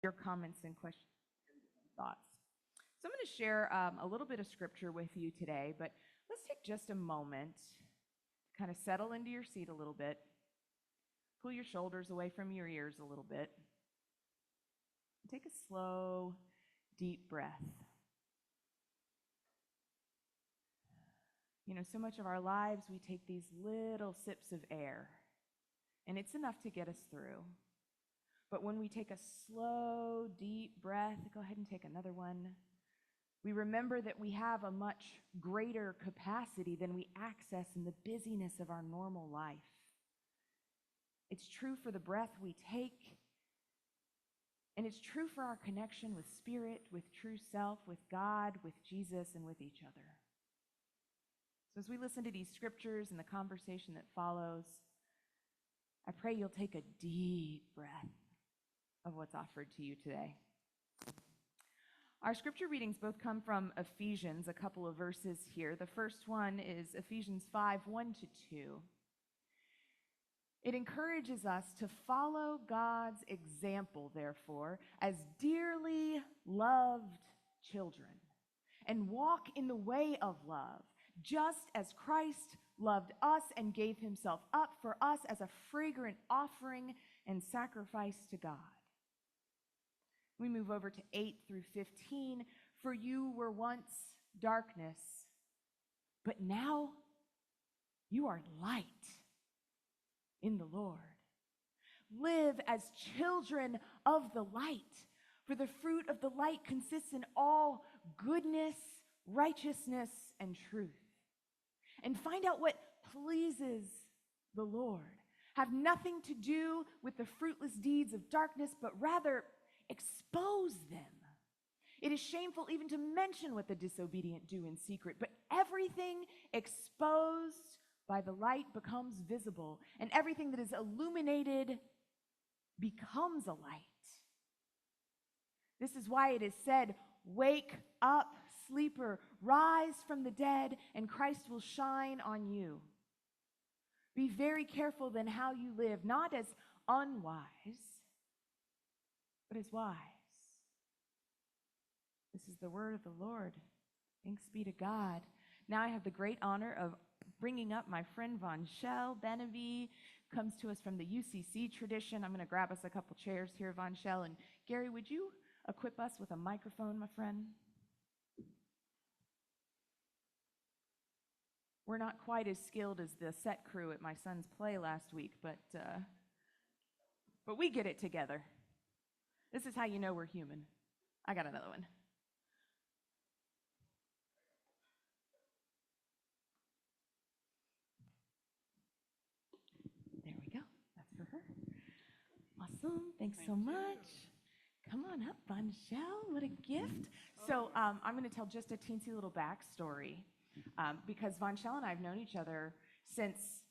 your comments and questions and thoughts. So I'm going to share a little bit of scripture with you today, but let's take just a moment to kind of settle into your seat a little bit, pull your shoulders away from your ears a little bit, and take a slow, deep breath. You know, so much of our lives, we take these little sips of air, and it's enough to get us through. But when we take a slow, deep breath, go ahead and take another one. We remember that we have a much greater capacity than we access in the busyness of our normal life. It's true for the breath we take, and it's true for our connection with Spirit, with true self, with God, with Jesus, and with each other. So as we listen to these scriptures and the conversation that follows, I pray you'll take a deep breath of what's offered to you today. Our scripture readings both come from Ephesians, a couple of verses here. The first one is Ephesians 5, 1 to 2. It encourages us to follow God's example, therefore, as dearly loved children, and walk in the way of love, just as Christ loved us and gave himself up for us as a fragrant offering and sacrifice to God. We move over to 8 through 15. For you were once darkness, but now you are light in the Lord. Live as children of the light, for the fruit of the light consists in all goodness, righteousness, and truth. And find out what pleases the Lord. Have nothing to do with the fruitless deeds of darkness, but rather expose them. It is shameful even to mention what the disobedient do in secret, but everything exposed by the light becomes visible, and everything that is illuminated becomes a light. This is why it is said, "Wake up, sleeper, rise from the dead, and Christ will shine on you." Be very careful then how you live, not as unwise, but as wise. This is the word of the Lord. Thanks be to God. Now I have the great honor of bringing up my friend Vonshelle Beneby. Comes to us from the UCC tradition. I'm going to grab us a couple chairs here, Vonshelle. And Gary, would you equip us with a microphone, my friend? We're not quite as skilled as the set crew at my son's play last week, but we get it together. This is how you know we're human. I got another one. There we go. That's for her. Awesome. Thanks so much. Come on up, Vonshelle. What a gift. So I'm going to tell just a teensy little backstory because Vonshelle and I have known each other since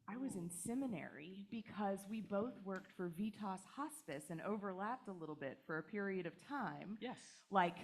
I was in seminary, because we both worked for Vitas Hospice and overlapped a little bit for a period of time. Yes. Like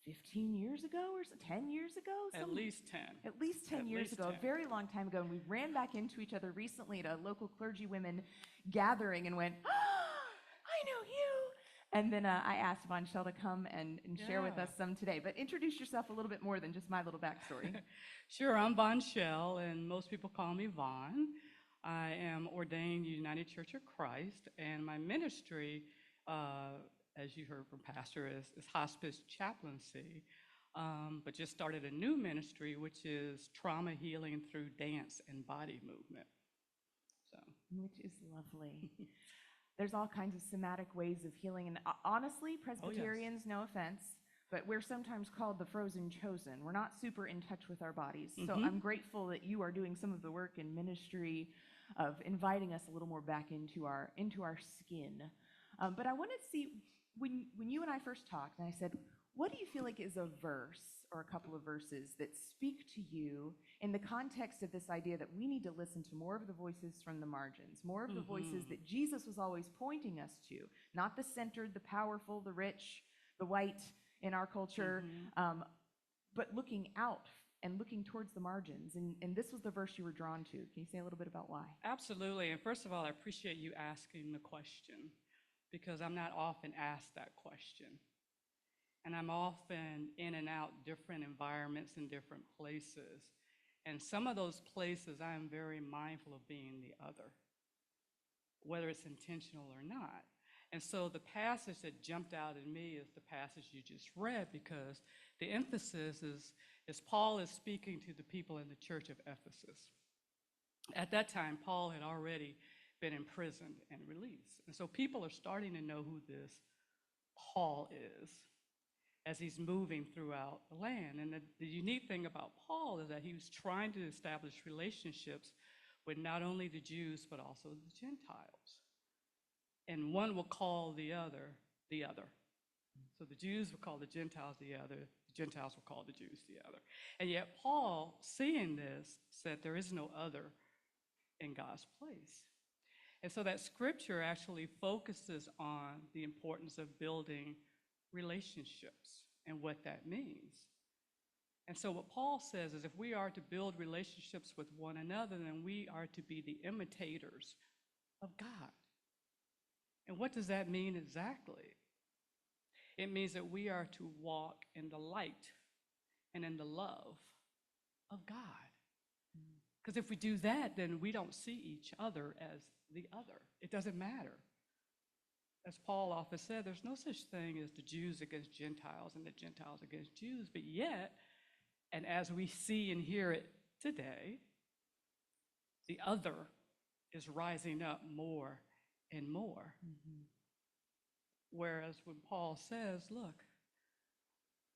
15 years ago or 10 years ago? At least 10. At least 10 years ago, 10. A very long time ago. And we ran back into each other recently at a local clergywomen gathering and went, "Oh, I know you." And then I asked Vonshelle to come and share with us some today. But introduce yourself a little bit more than just my little backstory. Sure, I'm Vonshelle, and most people call me Von. I am ordained United Church of Christ, and my ministry, as you heard from Pastor, is hospice chaplaincy, but just started a new ministry, which is trauma healing through dance and body movement. So, which is lovely. There's all kinds of somatic ways of healing. And honestly, Presbyterians, no offense, but we're sometimes called the frozen chosen. We're not super in touch with our bodies. So I'm grateful that you are doing some of the work in ministry of inviting us a little more back into our skin. But I want to see, when you and I first talked, and I said, what do you feel like is a verse or a couple of verses that speak to you in the context of this idea that we need to listen to more of the voices from the margins, more of the voices that Jesus was always pointing us to, not the centered, the powerful, the rich, the white in our culture, but looking out and looking towards the margins. And this was the verse you were drawn to. Can you say a little bit about why? Absolutely. And first of all, I appreciate you asking the question, because I'm not often asked that question. And I'm often in and out different environments and different places. And some of those places I am very mindful of being the other, whether it's intentional or not. And so the passage that jumped out at me is the passage you just read, because the emphasis is Paul is speaking to the people in the church of Ephesus. At that time, Paul had already been imprisoned and released. And so people are starting to know who this Paul is as he's moving throughout the land. And the unique thing about Paul is that he was trying to establish relationships with not only the Jews, but also the Gentiles. And one will call the other the other. So the Jews will call the Gentiles the other, the Gentiles will call the Jews the other. And yet Paul, seeing this, said there is no other in God's place. And so that scripture actually focuses on the importance of building relationships and what that means. And so what Paul says is if we are to build relationships with one another, then we are to be the imitators of God. And what does that mean exactly? It means that we are to walk in the light and in the love of God. Because if we do that, then we don't see each other as the other. It doesn't matter. As Paul often said, there's no such thing as the Jews against Gentiles and the Gentiles against Jews, but yet, and as we see and hear it today, the other is rising up more and more. Mm-hmm. Whereas when Paul says, look,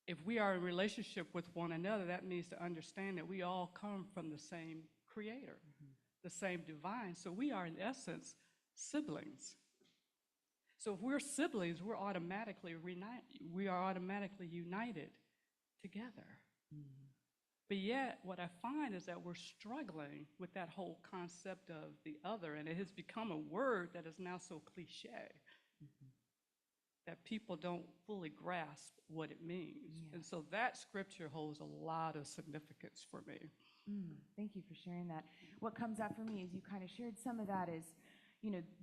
if we are in relationship with one another, that means to understand that we all come from the same creator, mm-hmm. the same divine. So we are, in essence, siblings. So if we're siblings, we are automatically united together. Mm-hmm. But yet, what I find is that we're struggling with that whole concept of the other, and it has become a word that is now so cliche. Mm-hmm. That people don't fully grasp what it means. Yeah. And so that scripture holds a lot of significance for me. Thank you for sharing that. What comes up for me is you kind of shared some of that is,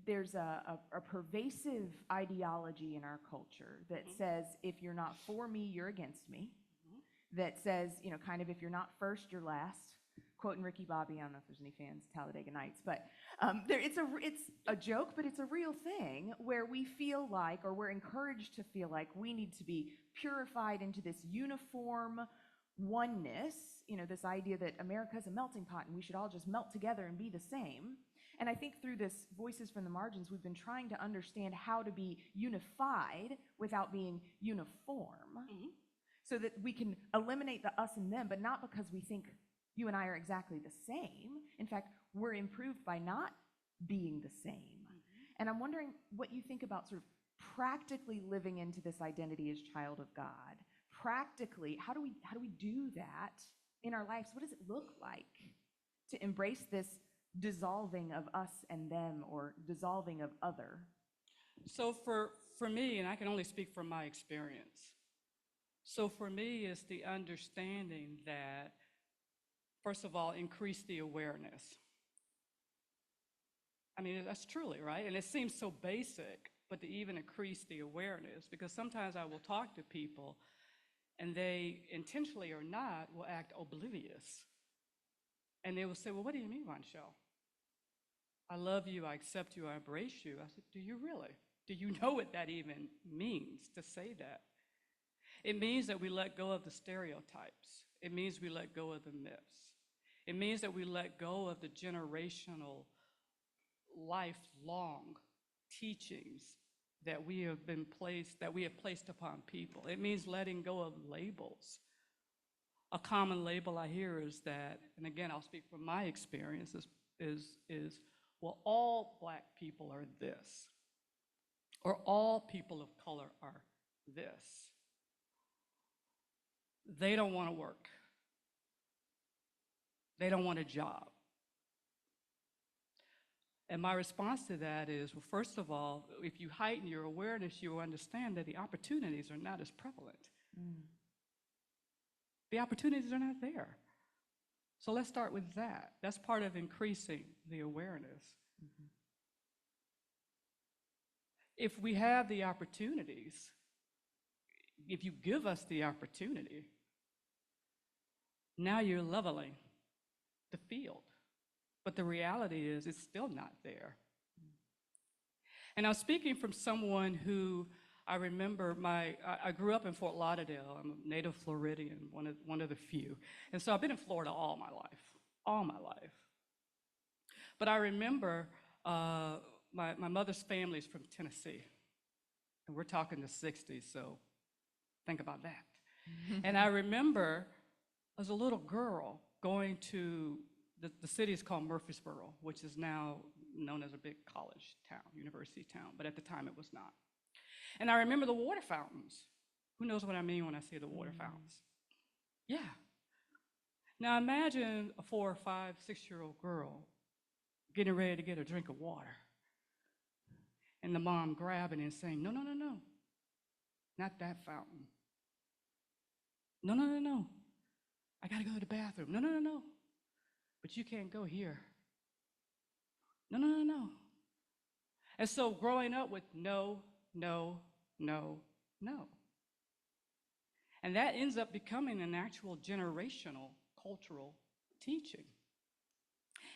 there's a pervasive ideology in our culture that mm-hmm. says, if you're not for me, you're against me. Mm-hmm. That says, kind of if you're not first, you're last. Quoting Ricky Bobby, I don't know if there's any fans, Talladega Nights, but it's a joke, but it's a real thing where we feel like, or we're encouraged to feel like, we need to be purified into this uniform oneness, this idea that America's a melting pot and we should all just melt together and be the same. And I think through this Voices from the Margins, we've been trying to understand how to be unified without being uniform, mm-hmm. so that we can eliminate the us and them, but not because we think you and I are exactly the same. In fact, we're improved by not being the same. Mm-hmm. And I'm wondering what you think about sort of practically living into this identity as child of God. Practically, how do we do that in our lives? What does it look like to embrace this dissolving of us and them, or dissolving of other? So for me, and I can only speak from my experience, so for me it's the understanding that, first of all, increase the awareness. I mean, that's truly, right? And it seems so basic, but to even increase the awareness, because sometimes I will talk to people and they, intentionally or not, will act oblivious. And they will say, well, what do you mean, Vonshelle? I love you, I accept you, I embrace you. I said, do you really? Do you know what that even means to say that? It means that we let go of the stereotypes. It means we let go of the myths. It means that we let go of the generational, lifelong teachings that we have placed upon people. It means letting go of labels. A common label I hear is that, and again, I'll speak from my experience, is well, all Black people are this, or all people of color are this. They don't want to work. They don't want a job. And my response to that is, well, first of all, if you heighten your awareness, you will understand that the opportunities are not as prevalent. Mm. The opportunities are not there. So let's start with that. That's part of increasing the awareness. Mm-hmm. if we have the opportunities, if you give us the opportunity, now you're leveling the field. But the reality is, it's still not there. And I'm speaking from someone who I remember I grew up in Fort Lauderdale. I'm a native Floridian, one of the few. And so I've been in Florida all my life. But I remember my mother's family is from Tennessee. And we're talking the 60s, so think about that. And I remember as a little girl going to, the city is called Murfreesboro, which is now known as a big college town, university town, but at the time it was not. And I remember the water fountains. Who knows what I mean when I say the water fountains? Yeah. Now imagine a 4 or 5, 6-year-old girl getting ready to get a drink of water, and the mom grabbing it and saying, no, no, no, no, not that fountain. No, no, no, no, I gotta go to the bathroom. No, no, no, no, but you can't go here. No, no, no, no. And so growing up with no, no, no, no. And that ends up becoming an actual generational cultural teaching.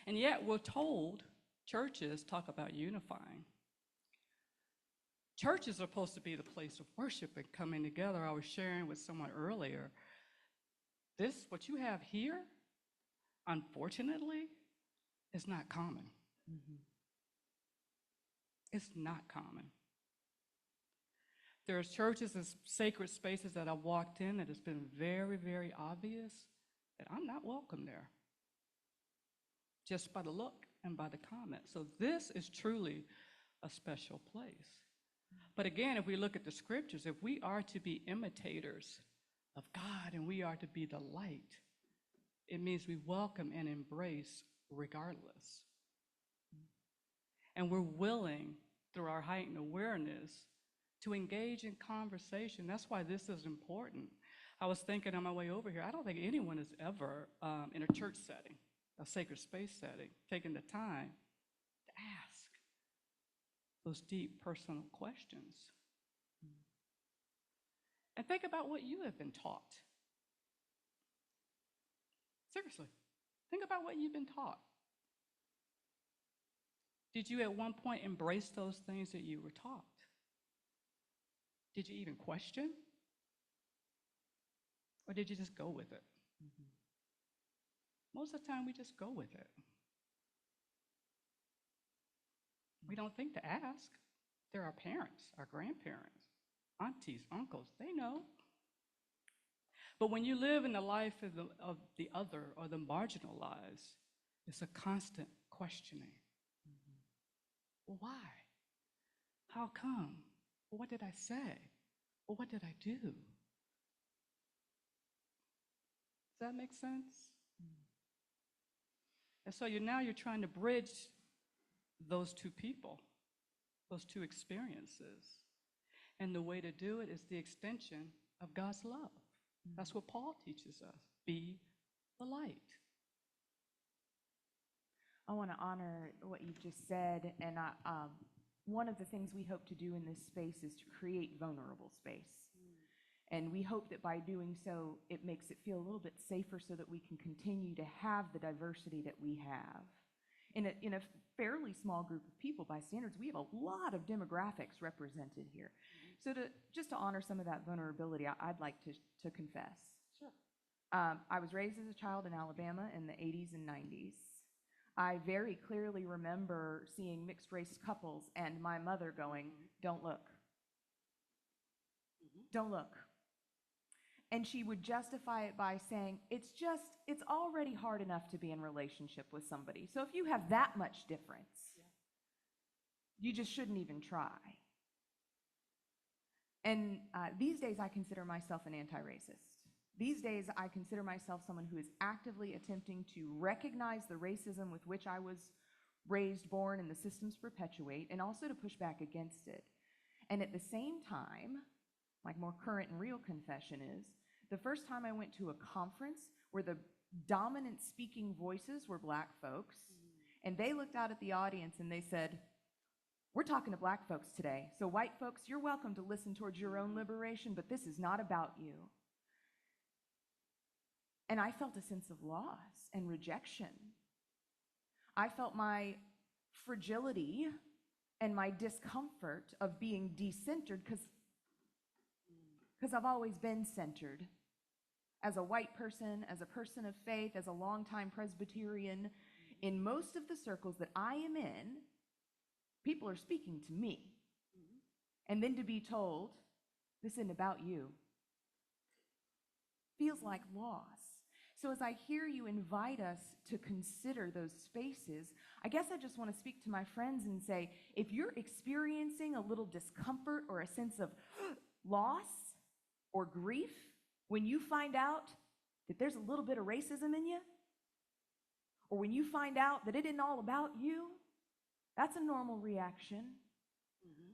And yet we're told churches talk about unifying. Churches are supposed to be the place of worship and coming together. I was sharing with someone earlier, what you have here, unfortunately, is not common. Mm-hmm. It's not common. There are churches and sacred spaces that I've walked in that it's been very, very obvious that I'm not welcome there, just by the look and by the comment. So this is truly a special place. But again, if we look at the scriptures, if we are to be imitators of God and we are to be the light, it means we welcome and embrace regardless. And we're willing, through our heightened awareness, to engage in conversation. That's why this is important. I was thinking on my way over here, I don't think anyone has ever, in a church setting, a sacred space setting, taken the time to ask those deep personal questions. And think about what you have been taught. Seriously, think about what you've been taught. Did you at one point embrace those things that you were taught? Did you even question? Or did you just go with it? Mm-hmm. Most of the time, we just go with it. We don't think to ask. They're our parents, our grandparents, aunties, uncles. They know. But when you live in the life of the other or the marginalized, it's a constant questioning. Mm-hmm. Well, why? How come? Well, what did I say? Well, what did I do? Does that make sense? Mm. And so now you're trying to bridge those two people, those two experiences. And the way to do it is the extension of God's love. Mm. That's what Paul teaches us. Be the light. I want to honor what you just said, and one of the things we hope to do in this space is to create vulnerable space. And we hope that by doing so, it makes it feel a little bit safer so that we can continue to have the diversity that we have. In a fairly small group of people by standards, we have a lot of demographics represented here. So just to honor some of that vulnerability, I'd like to confess. Sure. I was raised as a child in Alabama in the 80s and 90s. I very clearly remember seeing mixed race couples and my mother going, "Don't look. Mm-hmm. Don't look." And she would justify it by saying, it's already hard enough to be in relationship with somebody. So if you have that much difference, you just shouldn't even try. And these days I consider myself an anti-racist. These days I consider myself someone who is actively attempting to recognize the racism with which I was raised, born, and the systems perpetuate, and also to push back against it. And at the same time, my more current and real confession is, the first time I went to a conference where the dominant speaking voices were black folks, and they looked out at the audience and they said, We're talking to black folks today. So white folks, you're welcome to listen towards your own liberation, but this is not about you. And I felt a sense of loss and rejection. I felt my fragility and my discomfort of being decentered because I've always been centered. As a white person, as a person of faith, as a longtime Presbyterian, in most of the circles that I am in, people are speaking to me. And then to be told, this isn't about you, feels like loss. So as I hear you invite us to consider those spaces, I guess I just want to speak to my friends and say, if you're experiencing a little discomfort or a sense of loss or grief when you find out that there's a little bit of racism in you, or when you find out that it isn't all about you, that's a normal reaction.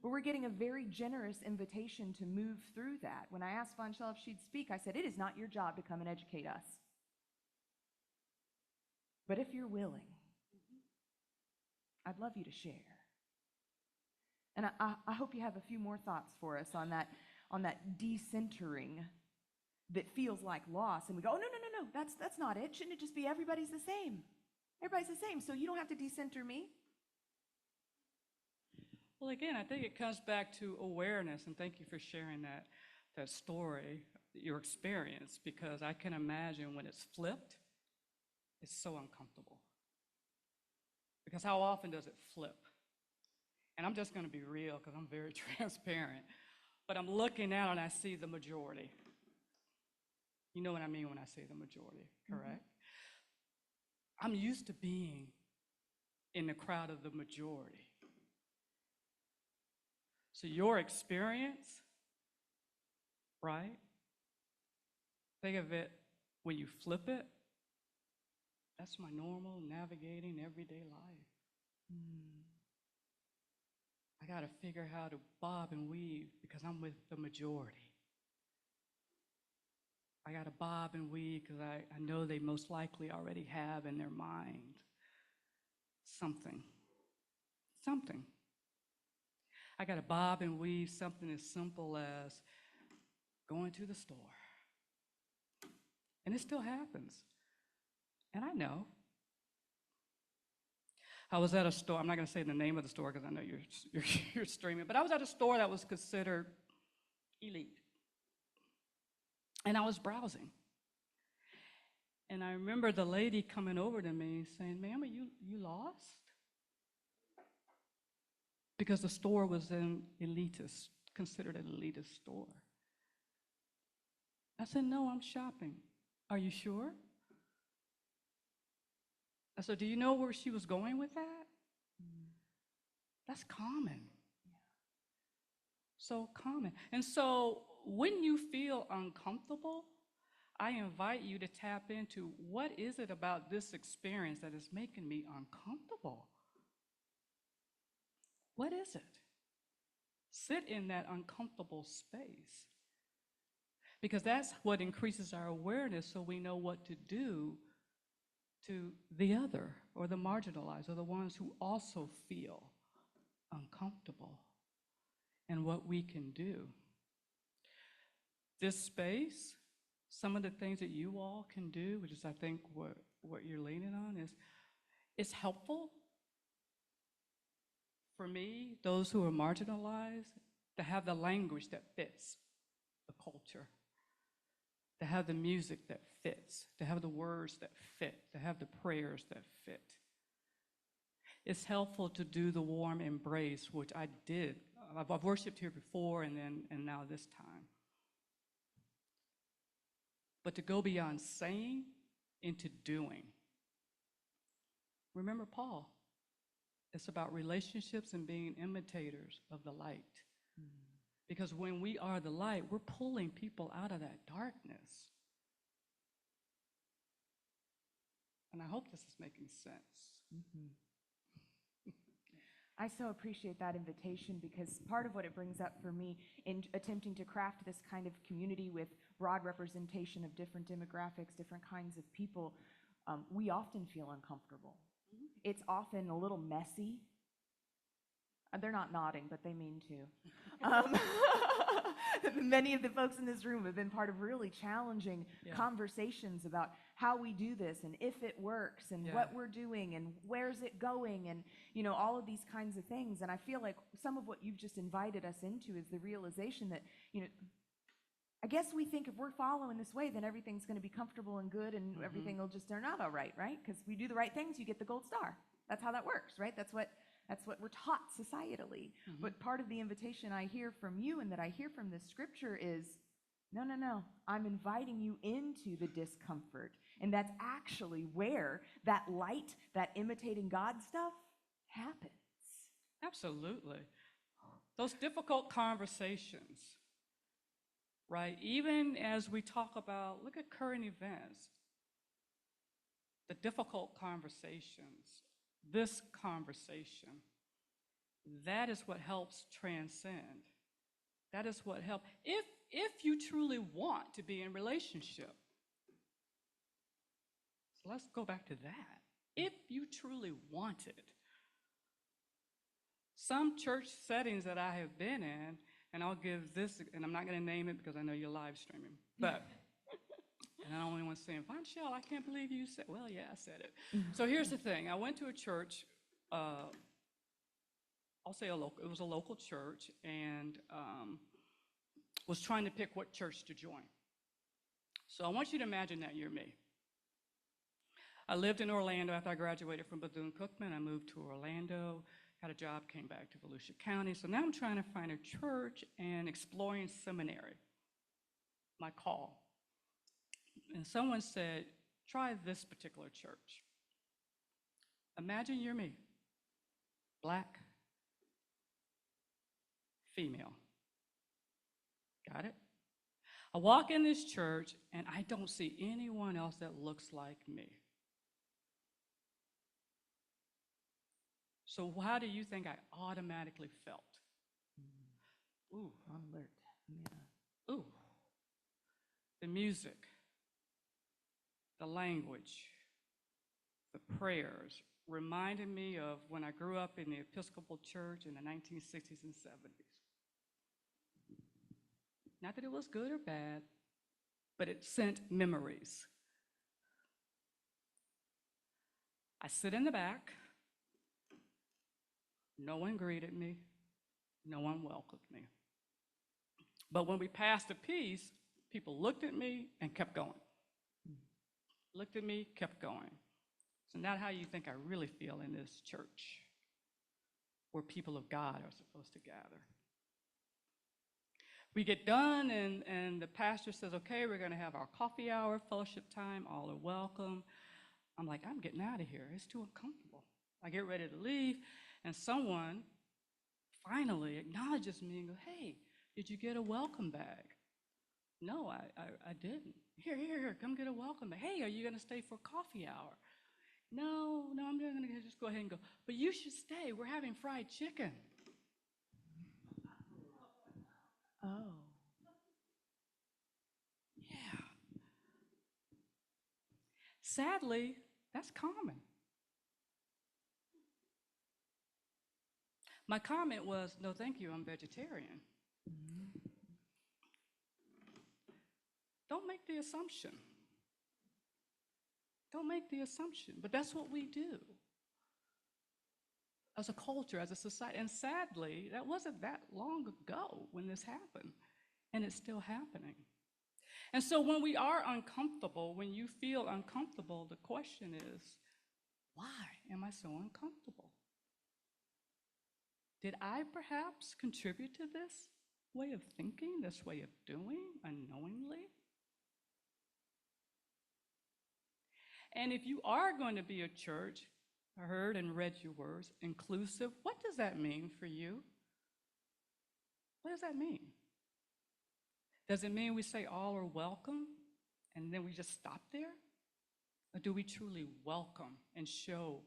But we're getting a very generous invitation to move through that. When I asked Vonshelle if she'd speak, I said, it is not your job to come and educate us. But if you're willing, I'd love you to share. And I hope you have a few more thoughts for us on that decentering that feels like loss. And we go, oh, no, that's not it. Shouldn't it just be everybody's the same? Everybody's the same, so you don't have to decenter me. Well, again, I think it comes back to awareness, and thank you for sharing that story, your experience, because I can imagine when it's flipped, it's so uncomfortable. Because how often does it flip? And I'm just going to be real because I'm very transparent. But I'm looking out and I see the majority. You know what I mean when I say the majority, correct? I'm used to being in the crowd of the majority. So your experience, right? Think of it when you flip it. That's my normal navigating everyday life. I got to figure how to bob and weave because I'm with the majority. I got to bob and weave because I know they most likely already have in their mind something. I got to bob and weave something as simple as going to the store. And it still happens. And I know. I was at a store, I'm not going to say the name of the store because I know you're streaming, but I was at a store that was considered elite. And I was browsing. And I remember the lady coming over to me saying, ma'am, are you lost? Because the store was considered an elitist store. I said, no, I'm shopping. Are you sure? I said, do you know where she was going with that? That's common. So common. And so when you feel uncomfortable, I invite you to tap into what is it about this experience that is making me uncomfortable? What is it? Sit in that uncomfortable space. Because that's what increases our awareness so we know what to do to the other or the marginalized or the ones who also feel uncomfortable and what we can do. This space, some of the things that you all can do, which is I think what you're leaning on, is it's helpful for me, those who are marginalized, to have the language that fits the culture, to have the music that fits, to have the words that fit, to have the prayers that fit. It's helpful to do the warm embrace, which I did. I've worshiped here before and now this time. But to go beyond saying into doing. Remember Paul. It's about relationships and being imitators of the light. Because when we are the light, we're pulling people out of that darkness. And I hope this is making sense. I so appreciate that invitation because part of what it brings up for me in attempting to craft this kind of community with broad representation of different demographics, different kinds of people, we often feel uncomfortable. It's often a little messy. They're not nodding, but they mean to. Many of the folks in this room have been part of really challenging conversations about how we do this and if it works and what we're doing and where's it going and, all of these kinds of things. And I feel like some of what you've just invited us into is the realization that, I guess we think if we're following this way, then everything's going to be comfortable and good and everything will just turn out all right, right? Because we do the right things, you get the gold star. That's how that works, right? That's what we're taught societally. But part of the invitation I hear from you and that I hear from this scripture is, no. I'm inviting you into the discomfort. And that's actually where that light, that imitating God stuff happens. Absolutely. Those difficult conversations, right? Even as we talk about, look at current events, the difficult conversations, this conversation, that is what helps transcend. That is what helps. If you truly want to be in relationship, so let's go back to that. If you truly want it, some church settings that I have been in, and I'll give this, and I'm not going to name it because I know you're live streaming, but, and I don't only want to say, Vonshelle, I can't believe you said, well, yeah, I said it. So here's the thing. I went to a church, I'll say it was a local church, and was trying to pick what church to join. So I want you to imagine that you're me. I lived in Orlando after I graduated from Bethune-Cookman. I moved to Orlando, got a job, came back to Volusia County. So now I'm trying to find a church and exploring seminary, my call. And someone said, try this particular church. Imagine you're me, black, female. Got it? I walk in this church and I don't see anyone else that looks like me. So how do you think I automatically felt? Ooh. On alert. Yeah. Ooh. The music, the language, the prayers reminded me of when I grew up in the Episcopal Church in the 1960s and 70s. Not that it was good or bad, but it sent memories. I sit in the back. No one greeted me. No one welcomed me. But when we passed a piece, people looked at me and kept going. Looked at me, kept going. So not how you think I really feel in this church, where people of God are supposed to gather. We get done, and the pastor says, okay, we're going to have our coffee hour, fellowship time, all are welcome. I'm like, I'm getting out of here. It's too uncomfortable. I get ready to leave, and someone finally acknowledges me and goes, hey, did you get a welcome bag? No, I didn't. Here, come get a welcome bag. Hey, are you going to stay for coffee hour? No, I'm going to just go ahead and go. But you should stay. We're having fried chicken. Oh. Yeah. Sadly, that's common. My comment was, no, thank you, I'm vegetarian. Mm-hmm. Don't make the assumption. Don't make the assumption. But that's what we do as a culture, as a society. And sadly, that wasn't that long ago when this happened, and it's still happening. And so when we are uncomfortable, when you feel uncomfortable, the question is, why am I so uncomfortable? Did I perhaps contribute to this way of thinking, this way of doing, unknowingly? And if you are going to be a church, I heard and read your words, inclusive, what does that mean for you? What does that mean? Does it mean we say all are welcome and then we just stop there? Or do we truly welcome and show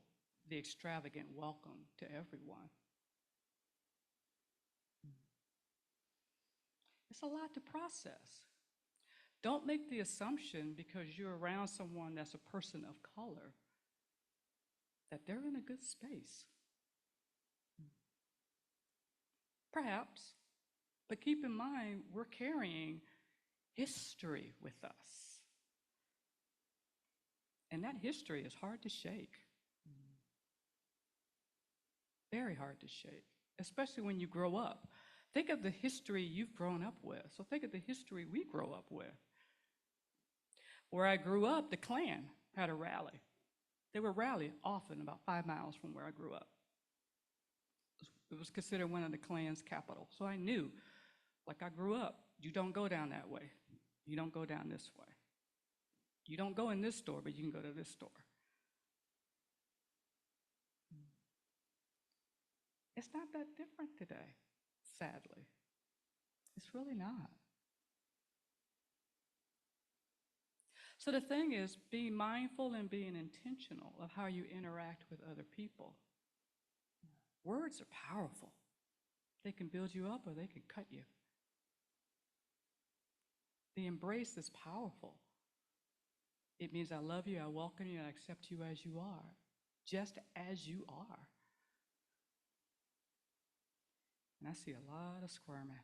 the extravagant welcome to everyone? It's a lot to process. Don't make the assumption because you're around someone that's a person of color that they're in a good space. Perhaps. But keep in mind, we're carrying history with us. And that history is hard to shake. Very hard to shake, especially when you grow up. Think of the history you've grown up with. So think of the history we grow up with. Where I grew up, the Klan had a rally. They would rally often about 5 miles from where I grew up. It was considered one of the Klan's capital. So I knew, like I grew up, you don't go down that way. You don't go down this way. You don't go in this store, but you can go to this store. It's not that different today, sadly. It's really not. So the thing is, being mindful and being intentional of how you interact with other people. Words are powerful. They can build you up or they can cut you. The embrace is powerful. It means I love you, I welcome you, and I accept you as you are, just as you are. And I see a lot of squirming.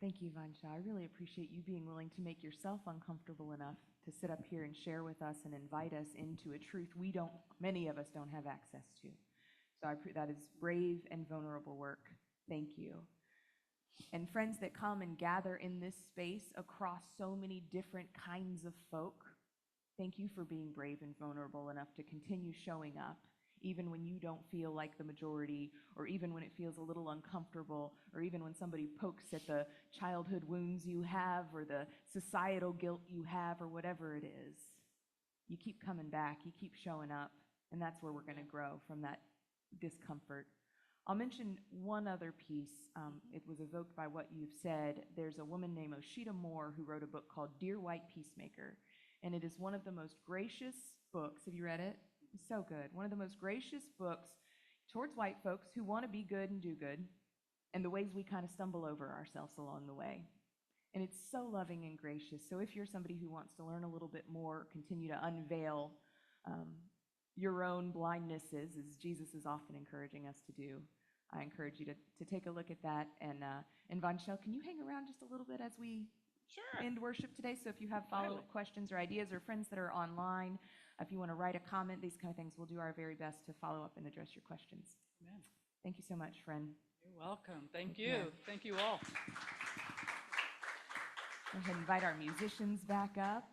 Thank you, Vonshelle. I really appreciate you being willing to make yourself uncomfortable enough to sit up here and share with us and invite us into a truth many of us don't have access to. So that is brave and vulnerable work. Thank you. And friends that come and gather in this space across so many different kinds of folk, thank you for being brave and vulnerable enough to continue showing up, even when you don't feel like the majority, or even when it feels a little uncomfortable, or even when somebody pokes at the childhood wounds you have, or the societal guilt you have, or whatever it is. You keep coming back, you keep showing up, and that's where we're going to grow from that discomfort. I'll mention one other piece. It was evoked by what you've said. There's a woman named Oshita Moore who wrote a book called Dear White Peacemaker, and it is one of the most gracious books. Have you read it? It's so good. One of the most gracious books towards white folks who want to be good and do good, and the ways we kind of stumble over ourselves along the way. And it's so loving and gracious. So if you're somebody who wants to learn a little bit more, continue to unveil your own blindnesses, as Jesus is often encouraging us to do, I encourage you to take a look at that. And Vonshelle, can you hang around just a little bit as we end worship today? So if you have follow-up questions or ideas, or friends that are online, if you want to write a comment, these kind of things, we'll do our very best to follow up and address your questions. Amen. Thank you so much, friend. You're welcome. Thank you. Thank you all. Go ahead and invite our musicians back up.